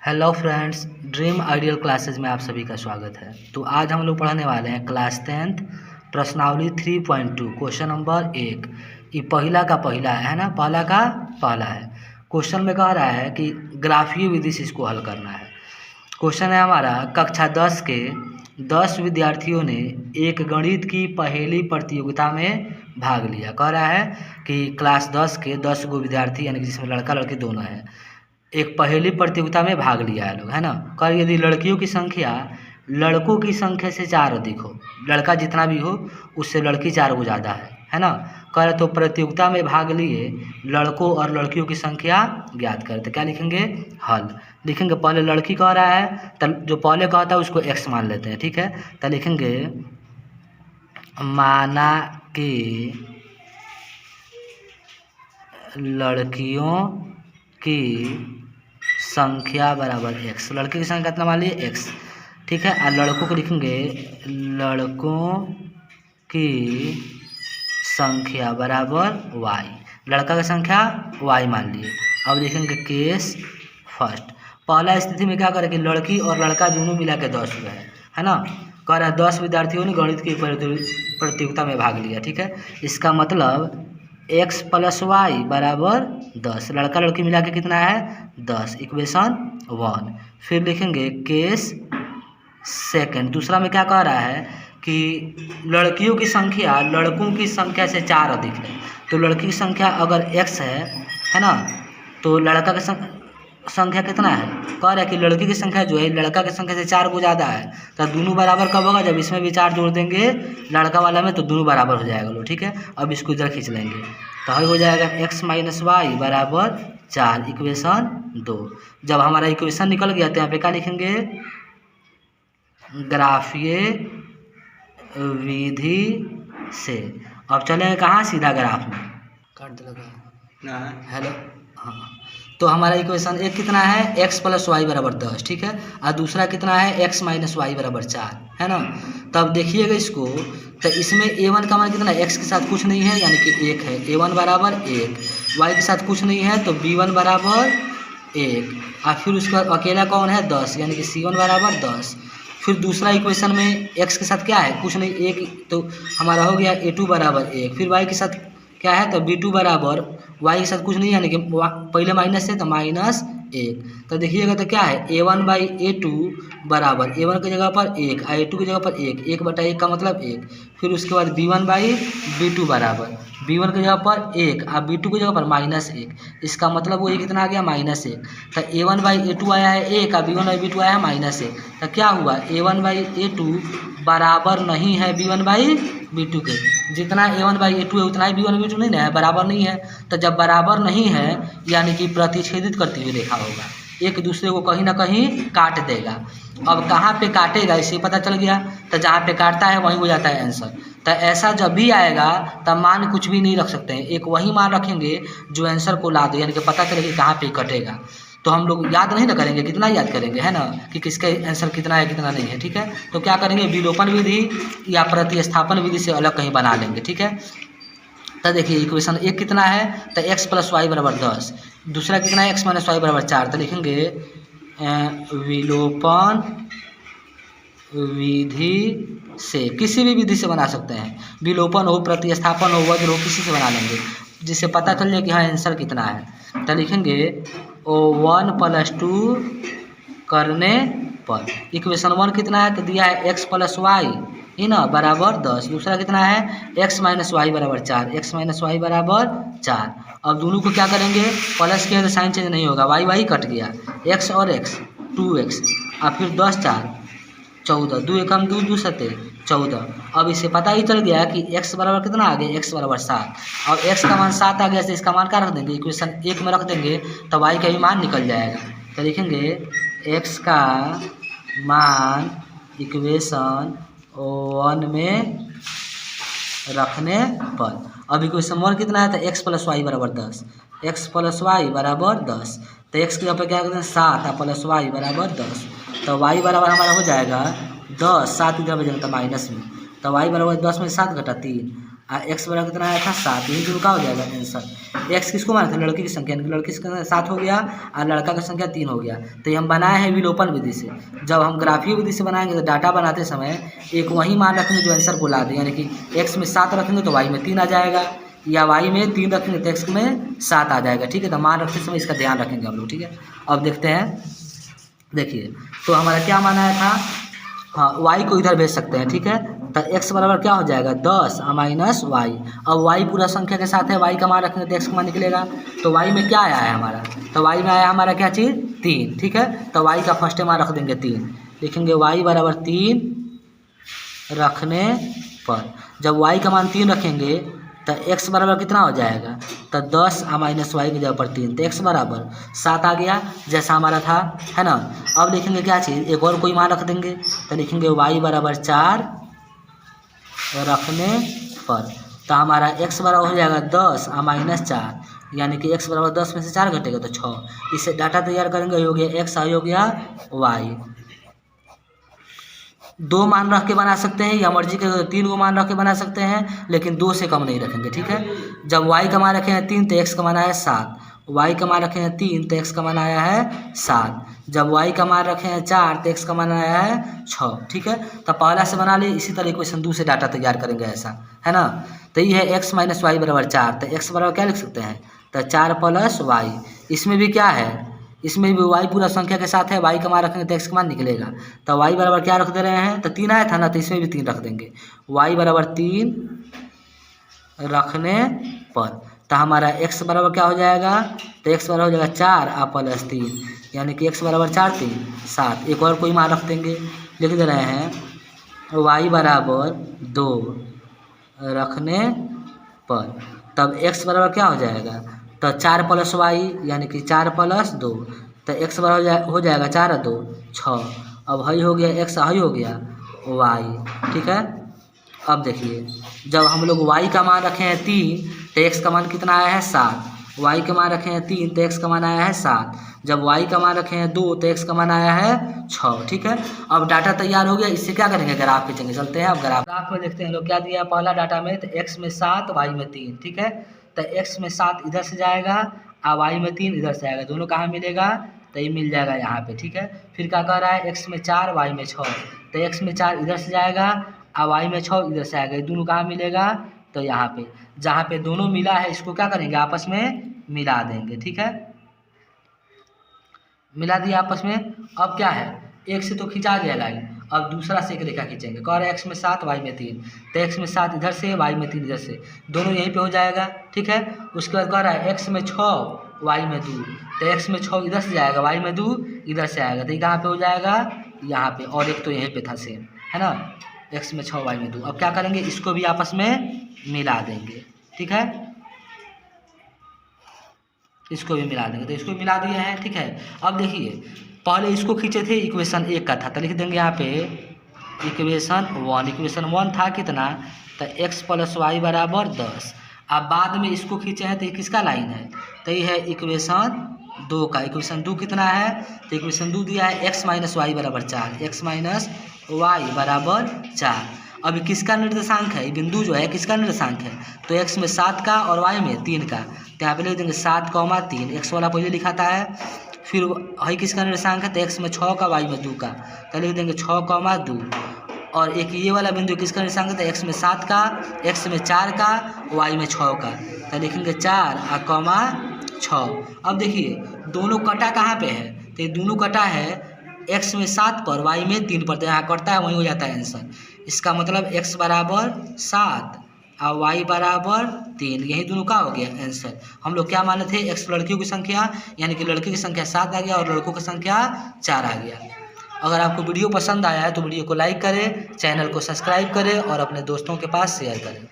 Hello friends, dream ideal classes में आप सभी का स्वागत है। तो आज हम लोग पढ़ने वाले हैं क्लास 10th प्रश्नावली 3.2 क्वेश्चन नंबर 1। ये पहला का पहला है ना, पहला का पहला है। क्वेश्चन में कह रहा है कि ग्राफीय विधि से इसको हल करना है। क्वेश्चन है हमारा, कक्षा 10 के 10 विद्यार्थियों ने एक गणित की पहेली प्रतियोगिता में भाग लिया। कह रहा है कि क्लास 10 के 10 गो विद्यार्थी यानी कि जिसमें लड़का लड़की दोनों हैं, एक पहेली प्रतियोगिता में भाग लिया है लोग, है ना। कर यदि लड़कियों की संख्या लड़कों की संख्या से 4 अधिक हो, लड़का जितना भी हो उससे लड़की 4 गो ज़्यादा है ना। कर तो प्रतियोगिता में भाग लिए लड़कों और लड़कियों की संख्या ज्ञात करें। तो क्या लिखेंगे? हल लिखेंगे। पहले लड़की कह रहा है तो जो पहले कहता है उसको x मान लेते हैं, ठीक है। तो लिखेंगे माना कि लड़कियों की संख्या बराबर x, लड़के की संख्या कितना मान लिए x, ठीक है। और लड़कों को लिखेंगे लड़कों की संख्या बराबर y, लड़का की संख्या y मान लिए। अब लिखेंगे केस फर्स्ट। पहला स्थिति में क्या करें कि लड़की और लड़का दोनों मिला के 10 हुए है ना। कह रहा है 10 विद्यार्थियों ने गणित की प्रतियोगिता में भाग लिया, ठीक है। इसका मतलब x + y बराबर 10, लड़का लड़की मिला के कितना है 10, इक्वेशन 1। फिर लिखेंगे केस सेकंड। दूसरा में क्या कह रहा है कि लड़कियों की संख्या लड़कों की संख्या से 4 अधिक है। तो लड़की की संख्या अगर x है ना, तो लड़का की संख्या कितना है। कह रहा है कि लड़की की संख्या जो है लड़का की संख्या से 4 को ज़्यादा है। तो दोनों बराबर कब होगा? जब इसमें भी 4 जोड़ देंगे लड़का वाला में, तो दोनों बराबर हो जाएगा लो, ठीक है। अब इसको इधर खींच लेंगे तो हो जाएगा x - y बराबर 4, इक्वेशन 2। जब हमारा इक्वेशन निकल गया तो यहाँ पे क्या लिखेंगे? ग्राफीय विधि से। अब चलेंगे कहाँ? सीधा ग्राफ में। काट दे लगा हेलो, हाँ। तो हमारा इक्वेशन एक कितना है? x + y बराबर 10, ठीक है। और दूसरा कितना है? x - y बराबर 4, है ना। तब देखिएगा इसको, तो इसमें a1 का मान कितना है? x के साथ कुछ नहीं है यानी कि 1 है, a1 बराबर 1। y के साथ कुछ नहीं है तो b1 बराबर 1। और फिर उसके बाद अकेला कौन है? 10 यानी कि c1 बराबर 10। फिर दूसरा इक्वेशन में x के साथ क्या है? कुछ नहीं, 1, तो हमारा हो गया a2 बराबर 1। फिर y के साथ क्या है? तो b2 बराबर, y के साथ कुछ नहीं यानी कि पहले माइनस है तो -1। तो देखिएगा तो क्या है? a1/a2 बराबर a1 की जगह पर 1, a2 की जगह पर 1, 1/1 का मतलब 1। फिर उसके बाद b1/b2 बराबर b1 की जगह पर 1 और b2 की जगह पर -1। इसका मतलब वो ये कितना आ गया? -1। तो a1/a2 आया है 1 और b1/b2 आया है -1। तो क्या हुआ? a1/a2 बराबर नहीं है b1/b2 के। जितना a1/a2 है उतना ही b1/b2 नहीं है, बराबर नहीं है। तो जब बराबर नहीं है यानी कि प्रतिच्छेदित करती हुई रेखा होगा, एक दूसरे को कहीं ना कहीं काट देगा। अब कहाँ पे काटेगा इसे पता चल गया, तो जहाँ पे काटता है वहीं हो जाता है आंसर। तो ऐसा जब भी आएगा तब मान कुछ भी नहीं रख सकते हैं, एक वही मान रखेंगे जो आंसर को ला दे, यानी कि पता चले कि कहाँ पे कटेगा। तो हम लोग याद नहीं ना करेंगे, कितना याद करेंगे, है ना, कि किसका आंसर कितना है कितना नहीं है, ठीक है। तो क्या करेंगे? विलोपन विधि या प्रतिस्थापन विधि से अलग कहीं बना लेंगे, ठीक है। तो देखिए इक्वेशन एक कितना है? तो x + y बराबर 10। दूसरा कितना है? x - y बराबर 4। तो लिखेंगे विलोपन विधि से, किसी भी विधि से बना सकते हैं, विलोपन हो, प्रतिस्थापन हो, वज्र हो, किसी से बना लेंगे जिससे पता चल जाए कि हाँ आंसर कितना है। तो लिखेंगे 1 + 2 करने पर इक्वेशन 1 कितना है? तो दिया है x + y है ना बराबर 10। दूसरा कितना है? x - y बराबर 4, x - y बराबर 4। अब दोनों को क्या करेंगे? प्लस के तो साइन चेंज नहीं होगा, y कट गया, x और x 2x और फिर 10 × 4 14, 2 × 1 = 2, 2 × 7 14। अब इसे पता ही चल गया कि x बराबर कितना आ गया? x बराबर 7। और x का मान 7 आ गया तो इसका मान क्या रख देंगे? इक्वेशन 1 में रख देंगे तो y का भी मान निकल जाएगा। तो लिखेंगे x का मान इक्वेशन 1 में रखने पर। अब इक्वेशन 1 कितना है? तो x + y बराबर 10, x + y बराबर 10। तो x के यहाँ पर क्या करते हैं? 7 और प्लस y बराबर 10। तो y बराबर हमारा हो जाएगा 10, 7 इधर बजेगा तो माइनस में, तो y बराबर 10 में 7 घटा 3 एक्स बराबर कितना आया था 7, यही दोनों का हो जाएगा आंसर। एक्स किसको माना था, लड़की की संख्या, लड़की की संख्या 7 हो गया और लड़का की संख्या 3 हो गया। तो ये हम बनाए हैं विलोपन विधि से। जब हम ग्राफीय विधि से बनाएंगे तो डाटा बनाते समय एक वही मान रखेंगे जो आंसर को ला दे, यानी कि एक्स में 7 रखेंगे तो वाई में 3 आ जाएगा, या वाई में 3 रखेंगे तो एक्स में 7 आ जाएगा। ठीक है, तो मान रखते समय इसका ध्यान रखेंगे हम लोग। ठीक है, अब देखते हैं, देखिए तो हमारा क्या माना था, हाँ वाई को इधर भेज सकते हैं। ठीक है, तो एक्स बराबर क्या हो जाएगा 10 माइनस वाई। अब वाई पूरा संख्या के साथ है, वाई का मान रखेंगे तो एक्स का मान निकलेगा। तो वाई में क्या आया है हमारा, तो वाई में आया हमारा क्या चीज़ 3। ठीक है, तो वाई का फर्स्ट मान रख देंगे 3, लिखेंगे वाई बराबर 3 रखने पर, जब वाई का मान 3 रखेंगे तो एक्स बराबर कितना हो जाएगा, तो 10 माइनस वाई की जगह पर 3, तो एक्स बराबर 7 आ गया जैसा हमारा था, है ना। अब लिखेंगे क्या चीज़, एक और कोई मान रख देंगे, तो लिखेंगे वाई बराबर 4 रखने पर, तो हमारा एक्स बराबर हो जाएगा 10 माइनस 4, यानी कि एक्स बराबर 10 में से 4 घटेगा तो 6। इससे डाटा तैयार करेंगे, हो गया एक्स हो गया वाई। 2 मान रख के बना सकते हैं या मर्जी के 3 को मान रख के बना सकते हैं, लेकिन 2 से कम नहीं रखेंगे। ठीक है, जब y का मान रखे हैं 3 तो x का मान आया है 7, y का मान रखे हैं 3 तो x का मान आया है 7, जब y का मान रखे हैं 4 तो x का मान आया है 6। ठीक है, तो पहला से बना लिए, इसी तरह इक्वेशन 2 से डाटा तैयार करेंगे, ऐसा है ना। तो ये है x माइनस वाई बराबर 4, तो x बराबर क्या लिख सकते हैं, तो 4 प्लस वाई। इसमें भी क्या है, इसमें भी y पूरा संख्या के साथ है, y का मान रखेंगे तो x का मान निकलेगा। तो y बराबर क्या रख दे रहे हैं, तो 3 आया था ना, तो इसमें भी 3 रख देंगे, y बराबर 3 रखने पर, तो हमारा x बराबर क्या हो जाएगा, तो x बराबर हो जाएगा 4 प्लस 3, यानी कि x बराबर 4 3 7। एक और कोई मान रख देंगे, लिख दे रहे हैं y बराबर 2 रखने पर, तब x बराबर क्या हो जाएगा, तो 4 प्लस वाई, यानी कि 4 प्लस 2, तो x बराबर हो जाएगा 4 2 6। अब हई हो गया x, हई हो गया y। ठीक है, अब देखिए जब हम लोग y का मान रखे हैं 3 तो x का मान कितना आया है 7, y का मान रखे हैं 3 तो x का मान आया है 7, जब y का मान रखे हैं 2 तो x का मान आया है 6। ठीक है, अब डाटा तैयार हो गया, इससे क्या करेंगे, ग्राफ खींचेंगे। चलते हैं अब ग्राफ में देखते हैं लोग क्या दिया है। पहला डाटा में तो x में 7 y में 3। ठीक है, तो x में 7 इधर से जाएगा और y में 3 इधर से आएगा, दोनों कहाँ मिलेगा, तो ये मिल जाएगा यहाँ पे। ठीक है, फिर क्या कह रहा है x में 4 y में 6, तो x में 4 इधर से जाएगा और y में 6 इधर से आएगा, ये दोनों कहाँ मिलेगा, तो यहाँ पे। जहाँ पे दोनों मिला है इसको क्या करेंगे, आपस में मिला देंगे। ठीक है, मिला दिया आपस में। अब क्या है, एक से तो खिंचा गया लाइन, अब दूसरा से एक रेखा खींचेंगे। कह रहे हैं x में 7 y में 3, तो x में 7 इधर से y में 3 इधर से, दोनों यहीं पे हो जाएगा। ठीक है, उसके बाद कह रहा है x में 6 y में 2, तो x में 6 इधर से जाएगा, y में 2 इधर से आएगा, तो ये कहाँ पे हो जाएगा, यहाँ पे, और एक तो यहीं पे था सेम, है ना, x में 6 y में 2। अब क्या करेंगे, इसको भी आपस में मिला देंगे। ठीक है, इसको भी मिला देंगे, तो इसको मिला दिए हैं। ठीक है, अब देखिए पहले इसको खींचे थे, इक्वेशन 1 का था, तो लिख देंगे यहाँ पे इक्वेशन 1। इक्वेशन 1 था कितना, तो x प्लस वाई बराबर 10। अब बाद में इसको खींचे हैं तो ये किसका लाइन है, तो ये है इक्वेशन 2 का। इक्वेशन 2 कितना है, तो इक्वेशन 2 दिया है x माइनस वाई बराबर 4, x माइनस वाई बराबर 4। अभी किसका निर्देशांक है, बिंदु जो है किसका निर्देशांक है, तो x में 7 का और y में 3 का, तो यहाँ पे लिख देंगे 7,3, x वाला पहले लिखाता है, फिर y किसका निर्देशांक है, तो x में 6 का y में 2 का, तो लिख देंगे 6,2, और एक ये वाला बिंदु किसका निर्देशांक है, तो x में 7 का, x में 4 का, y में 6 का, तो लिखेंगे 4,6। अब देखिए दोनों कटा कहाँ पे है, तो ये दोनों कटा है x में 7 पर, y में 3 पर, तो यहाँ कटता है वहीं हो जाता है आंसर। इसका मतलब x बराबर 7 और y बराबर 3, यही दोनों का हो गया आंसर। हम लोग क्या माने थे, x लड़कियों की संख्या, यानी कि लड़की की संख्या 7 आ गया और लड़कों की संख्या 4 आ गया। अगर आपको वीडियो पसंद आया है तो वीडियो को लाइक करें, चैनल को सब्सक्राइब करें और अपने दोस्तों के पास शेयर करें।